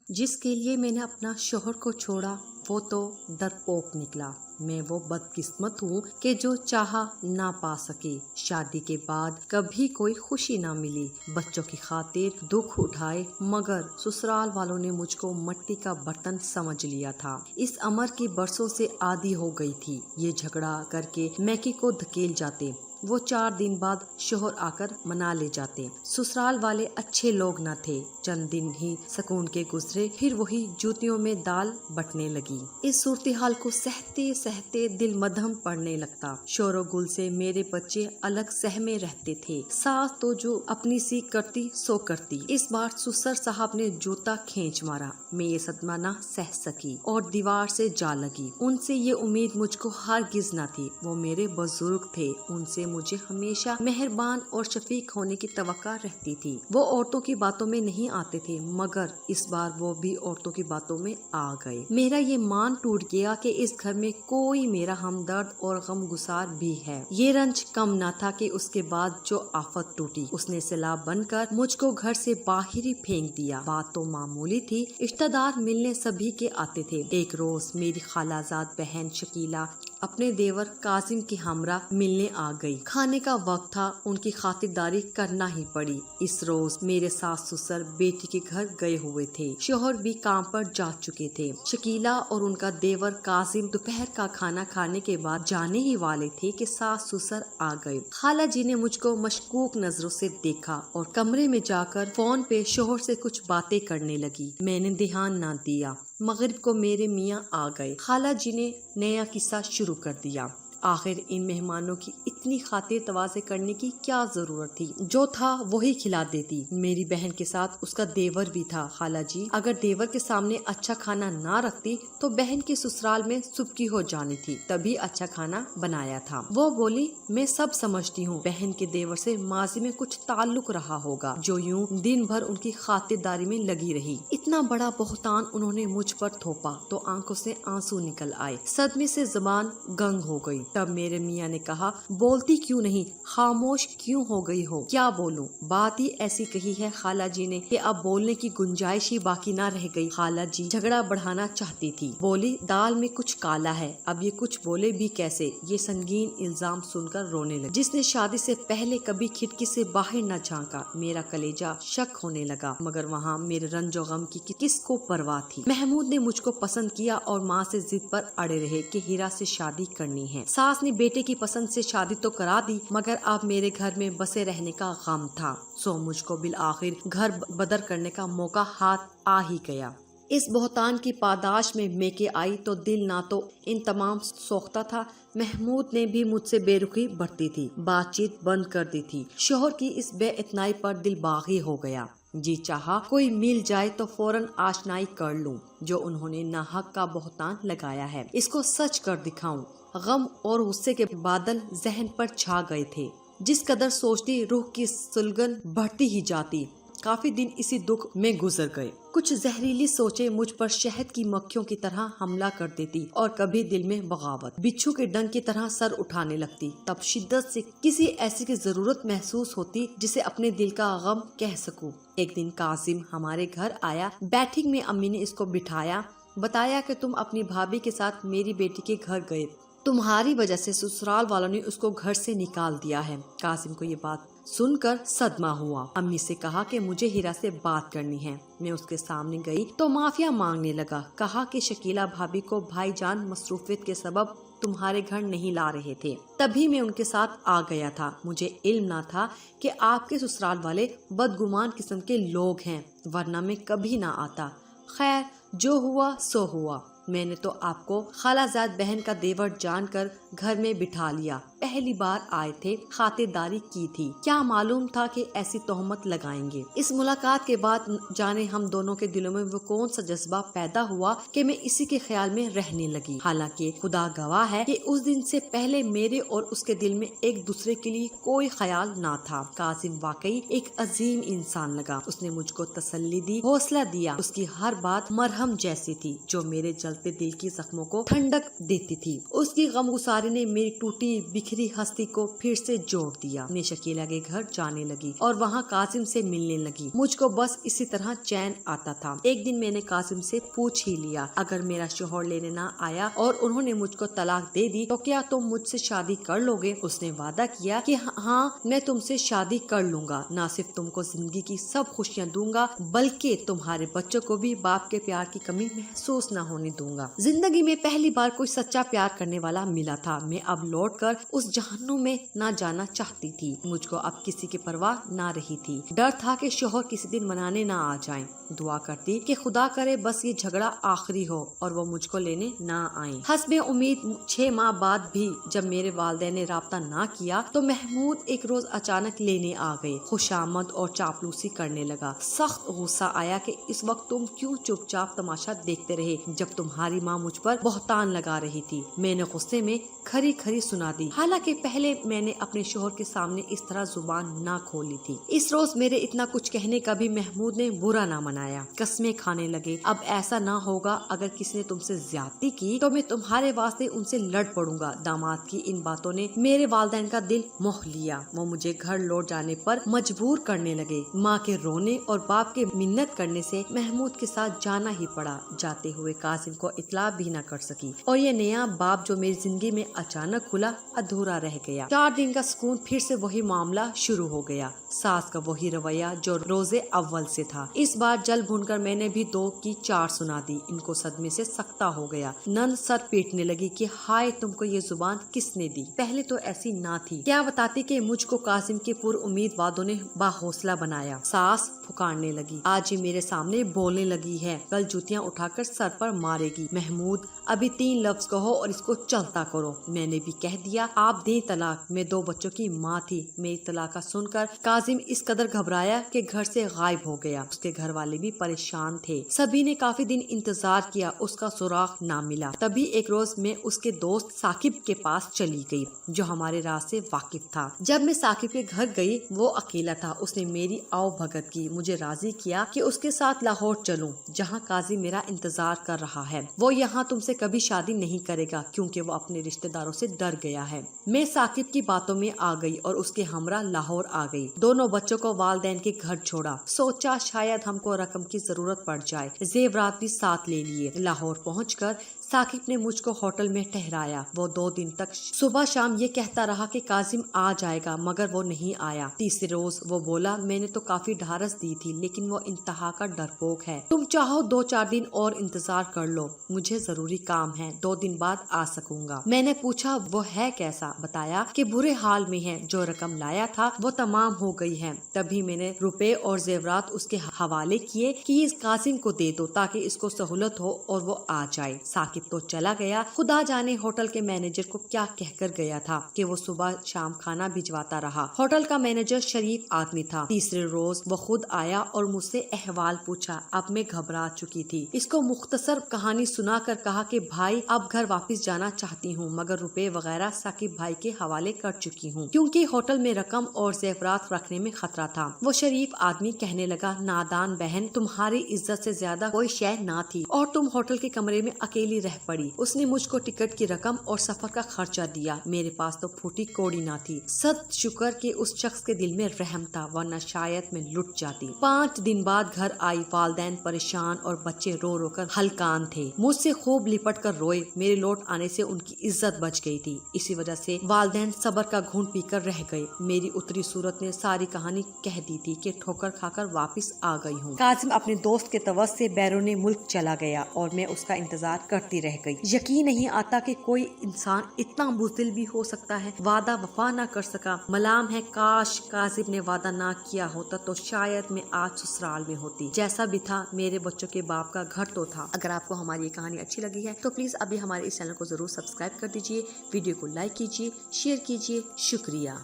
जिस के लिए मैंने अपना शोहर को छोड़ा वो तो डरपोक निकला। मैं वो बदकिस्मत हूँ कि जो चाहा ना पा सके। शादी के बाद कभी कोई खुशी ना मिली, बच्चों की खातिर दुख उठाए, मगर ससुराल वालों ने मुझको मट्टी का बर्तन समझ लिया था। इस अमर की बरसों से आदी हो गई थी। ये झगड़ा करके मैके को धकेल जाते, वो 4 दिन बाद शोहर आकर मना ले जाते। ससुराल वाले अच्छे लोग न थे। चंद दिन ही सुकून के गुजरे, फिर वही जूतियों में दाल बटने लगी। इस सूरत हाल को सहते सहते दिल मध्यम पड़ने लगता। शोरो गुल से मेरे बच्चे अलग सहमे रहते थे। सास तो जो अपनी सी करती सो करती। इस बार ससुर साहब ने जूता खींच मारा। मैं ये सदमा न सह सकी और दीवार से जा लगी। उनसे ये उम्मीद मुझको हरगिज न थी। वो मेरे बुजुर्ग थे, उनसे मुझे हमेशा मेहरबान और शफीक होने की तवक्का रहती थी। वो औरतों की बातों में नहीं आते थे, मगर इस बार वो भी औरतों की बातों में आ गए। मेरा ये मान टूट गया कि इस घर में कोई मेरा हमदर्द और गमगुसार भी है। ये रंज कम न था कि उसके बाद जो आफत टूटी, उसने सैलाब बनकर मुझको घर से बाहर ही फेंक दिया। बात तो मामूली थी, रिश्तेदार मिलने सभी के आते थे। एक रोज मेरी खालाजाद बहन शकीला अपने देवर कासिम की हमरा मिलने आ गई। खाने का वक्त था, उनकी खातिरदारी करना ही पड़ी। इस रोज मेरे सास ससुर बेटी के घर गए हुए थे। शोहर भी काम पर जा चुके थे। शकीला और उनका देवर कासिम दोपहर का खाना खाने के बाद जाने ही वाले थे कि सास ससुर आ गए। खाला जी ने मुझको मशकूक नजरों से देखा और कमरे में जाकर फोन पे शोहर से कुछ बातें करने लगी। मैंने ध्यान न दिया। मगरिब को मेरे मियाँ आ गए। खाला जी ने नया किस्सा शुरू कर दिया। आखिर इन मेहमानों की इतनी खातिर तवाज़े करने की क्या जरूरत थी? जो था वही खिला देती। मेरी बहन के साथ उसका देवर भी था। खाला जी अगर देवर के सामने अच्छा खाना ना रखती तो बहन के ससुराल में सुबकी हो जानी थी, तभी अच्छा खाना बनाया था। वो बोली, मैं सब समझती हूँ, बहन के देवर से माजी में कुछ ताल्लुक रहा होगा, जो यूं दिन भर उनकी खातिरदारी में लगी रही। इतना बड़ा बोहतान उन्होंने मुझ पर थोपा तो आंखों से आंसू निकल आए। सदमे से जुबान गंग हो गई। तब मेरे मियाँ ने कहा, बोलती क्यों नहीं, खामोश क्यों हो गई हो? क्या बोलूं? बात ही ऐसी कही है खाला जी ने कि अब बोलने की गुंजाइश ही बाकी ना रह गई। खाला जी झगड़ा बढ़ाना चाहती थी। बोली, दाल में कुछ काला है। अब ये कुछ बोले भी कैसे? ये संगीन इल्जाम सुनकर रोने लगी। जिसने शादी से पहले कभी खिड़की से बाहर न झांका। मेरा कलेजा शक होने लगा, मगर वहाँ मेरे रंजो गम की किसको परवाह थी। महमूद ने मुझको पसंद किया और माँ से जिद पर अड़े रहे कि हीरा से शादी करनी है। सास ने बेटे की पसंद से शादी तो करा दी, मगर अब मेरे घर में बसे रहने का गम था। सो मुझको बिल आखिर घर बदर करने का मौका हाथ आ ही गया। इस बोहतान की पादाश में मेके आई तो दिल ना तो इन तमाम सोख्ता था। महमूद ने भी मुझसे बेरुखी बढ़ती थी, बातचीत बंद कर दी थी। शोहर की इस बेइतनाई पर दिल बागी हो गया। जी चाहा कोई मिल जाए तो फौरन आशनाई कर लूं। जो उन्होंने नाहक का बोहतान लगाया है, इसको सच कर दिखाऊं। गम और गुस्से के बादल जहन पर छा गए थे। जिस कदर सोचती रूह की सुलगन बढ़ती ही जाती। काफी दिन इसी दुख में गुजर गए। कुछ जहरीली सोचें मुझ पर शहद की मक्खियों की तरह हमला कर देती और कभी दिल में बगावत, बिच्छू के डंक की तरह सर उठाने लगती। तब शिद्दत से किसी ऐसी की जरूरत महसूस होती जिसे अपने दिल का गम कह सकूं। एक दिन कासिम हमारे घर आया। बैठक में अम्मी ने इसको बिठाया, बताया कि तुम अपनी भाभी के साथ मेरी बेटी के घर गए, तुम्हारी वजह से ससुराल वालों ने उसको घर से निकाल दिया है। कासिम को ये बात सुनकर सदमा हुआ। अम्मी से कहा कि मुझे हीरा से बात करनी है। मैं उसके सामने गई तो माफिया मांगने लगा। कहा कि शकीला भाभी को भाईजान मसरूफियत के सबब तुम्हारे घर नहीं ला रहे थे, तभी मैं उनके साथ आ गया था। मुझे इल्म न था कि आपके ससुराल वाले बदगुमान किस्म के लोग हैं, वरना मैं कभी ना आता। खैर जो हुआ सो हुआ। मैंने तो आपको खालाजाद बहन का देवर जानकर घर में बिठा लिया। पहली बार आए थे, खातिरदारी की थी। क्या मालूम था कि ऐसी तोहमत लगाएंगे। इस मुलाकात के बाद जाने हम दोनों के दिलों में वो कौन सा जज्बा पैदा हुआ कि मैं इसी के ख्याल में रहने लगी। हालांकि खुदा गवाह है कि उस दिन से पहले मेरे और उसके दिल में एक दूसरे के लिए कोई ख्याल ना था। कासिम वाकई एक अजीम इंसान लगा। उसने मुझको तसल्ली दी, हौसला दिया। उसकी हर बात मरहम जैसी थी, जो मेरे जलते दिल की जख्मों को ठंडक देती थी। उसकी गमगुसारी ने मेरी टूटी बिखरी मेरी हस्ती को फिर से जोड़ दिया। मैं शकीला के घर जाने लगी और वहाँ कासिम से मिलने लगी। मुझको बस इसी तरह चैन आता था। एक दिन मैंने कासिम से पूछ ही लिया, अगर मेरा शोहर लेने ना आया और उन्होंने मुझको तलाक दे दी तो क्या तुम मुझसे शादी कर लोगे? उसने वादा किया कि हाँ, मैं तुमसे शादी कर लूंगा। ना सिर्फ तुमको जिंदगी की सब खुशियाँ दूंगा बल्कि तुम्हारे बच्चों को भी बाप के प्यार की कमी महसूस न होने दूंगा। जिंदगी में पहली बार कोई सच्चा प्यार करने वाला मिला था। मैं अब लौटकर उस जहन्नुम में ना जाना चाहती थी। मुझको अब किसी की परवाह ना रही थी। डर था कि शोहर किसी दिन मनाने ना आ जाएं। दुआ करती कि खुदा करे बस ये झगड़ा आखिरी हो और वो मुझको लेने ना आए। हस्बे उम्मीद 6 माह बाद भी जब मेरे वालिदैन ने राब्ता ना किया तो महमूद एक रोज अचानक लेने आ गए। खुशामद और चापलूसी करने लगा। सख्त गुस्सा आया कि इस वक्त तुम क्यों चुपचाप तमाशा देखते रहे जब तुम्हारी माँ मुझ पर बहतान लगा रही थी। मैंने गुस्से में खरी खरी सुना दी। हालांकि पहले मैंने अपने शोहर के सामने इस तरह जुबान ना खोली थी। इस रोज मेरे इतना कुछ कहने का भी महमूद ने बुरा ना मनाया। कस्में खाने लगे, अब ऐसा ना होगा, अगर किसी ने तुमसे ज्यादती की तो मैं तुम्हारे वास्ते उनसे लड़ पड़ूंगा। दामाद की इन बातों ने मेरे वालिदैन का दिल मोह लिया। वो मुझे घर लौट जाने पर मजबूर करने लगे। माँ के रोने और बाप के मिन्नत करने से महमूद के साथ जाना ही पड़ा। जाते हुए कासिम को इतला भी न कर सकी और ये नया बाप जो मेरी जिंदगी में अचानक खुला अधूरा रह गया। 4 दिन का सुकून, फिर से वही मामला शुरू हो गया। सास का वही रवैया जो रोजे अव्वल से था। इस बार जल भूनकर मैंने भी 2 की 4 सुना दी। इनको सदमे से सख्ता हो गया। नन सर पीटने लगी कि हाय तुमको ये जुबान किसने दी, पहले तो ऐसी ना थी। क्या बताती कि मुझको कासिम के पुर उम्मीद वादों ने बाहौसला बनाया। सास पुकारने लगी, आज ही मेरे सामने बोलने लगी है, कल जूतियाँ उठाकर सर पर मारेगी। महमूद अभी 3 लफ्ज कहो और इसको चलता करो। मैंने भी कह दिया, आप दें तलाक। मैं 2 बच्चों की माँ थी। मेरी तलाक का सुनकर कासिम इस कदर घबराया कि घर से गायब हो गया। उसके घर वाले भी परेशान थे। सभी ने काफी दिन इंतजार किया, उसका सुराग ना मिला। तभी एक रोज मैं उसके दोस्त साकिब के पास चली गई जो हमारे राज से वाकिफ था। जब मैं साकिब के घर गई वो अकेला था। उसने मेरी आओ भगत की, मुझे राजी किया कि उसके साथ लाहौर चलूं जहां काजी मेरा इंतजार कर रहा है। वो यहाँ तुमसे कभी शादी नहीं करेगा क्योंकि वो अपने रिश्तेदारों से डर गया है। मैं साकिब की बातों में आ गई और उसके हमरा लाहौर आ गई। दोनों बच्चों को वालिदैन के घर छोड़ा। सोचा शायद हमको रकम की जरूरत पड़ जाए। जेवरात भी साथ ले लिए। लाहौर पहुंचकर साकिब ने मुझको होटल में ठहराया। वो 2 दिन तक सुबह शाम ये कहता रहा कि कासिम आ जाएगा, मगर वो नहीं आया। तीसरे रोज वो बोला, मैंने तो काफी ढारस दी थी लेकिन वो इंतहा का डरपोक है। तुम चाहो 2-4 दिन और इंतजार कर लो, मुझे जरूरी काम है, 2 दिन बाद आ सकूंगा। मैंने पूछा वो है कैसा? बताया कि बुरे हाल में है, जो रकम लाया था वो तमाम हो गई है। तभी मैंने रुपए और जेवरात उसके हवाले किए कि इस कासिम को दे दो ताकि इसको सहूलत हो और वो आ जाए। साकिब तो चला गया। खुदा जाने होटल के मैनेजर को क्या कहकर गया था कि वो सुबह शाम खाना भिजवाता रहा। होटल का मैनेजर शरीफ आदमी था। तीसरे रोज वो खुद आया और मुझसे अहवाल पूछा। अब मैं घबरा चुकी थी। इसको मुख्तसर कहानी सुनाकर कहा कि भाई अब घर वापस जाना चाहती हूँ मगर रुपए वगैरह साकिब भाई के हवाले कर चुकी हूँ क्योंकि होटल में रकम और जेवरात रखने में खतरा था। वो शरीफ आदमी कहने लगा, नादान बहन, तुम्हारी इज्जत से ज्यादा कोई शय ना थी और तुम होटल के कमरे में अकेली रह पड़ी। उसने मुझको टिकट की रकम और सफर का खर्चा दिया। मेरे पास तो फूटी कौड़ी ना थी। सद शुक्र कि उस शख्स के दिल में रहम था, वरना शायद मैं लुट जाती। 5 दिन बाद घर आई। वालिदैन परेशान और बच्चे रो रो कर हलकान थे। मुझसे खूब लिपट कर रोए। मेरे लौट आने से उनकी इज्जत बच गई थी। इसी वजह से वालिदैन सब्र का घूंट पीकर रह गए। मेरी उतरी सूरत ने सारी कहानी कह दी थी कि ठोकर खाकर वापस आ गई हूँ। कासिम अपने दोस्त के तवस से बैरूनी मुल्क चला गया और मैं उसका इंतजार करती रह गई। यकीन नहीं आता कि कोई इंसान इतना बुज़दिल भी हो सकता है। वादा वफा ना कर सका। मलाम है काश कासिम ने वादा ना किया होता तो शायद मैं आज ससुराल में होती। जैसा भी था मेरे बच्चों के बाप का घर तो था। अगर आपको हमारी ये कहानी अच्छी लगी है तो प्लीज अभी हमारे इस चैनल को जरूर सब्सक्राइब कर दीजिए। वीडियो को लाइक कीजिए, शेयर कीजिए। शुक्रिया।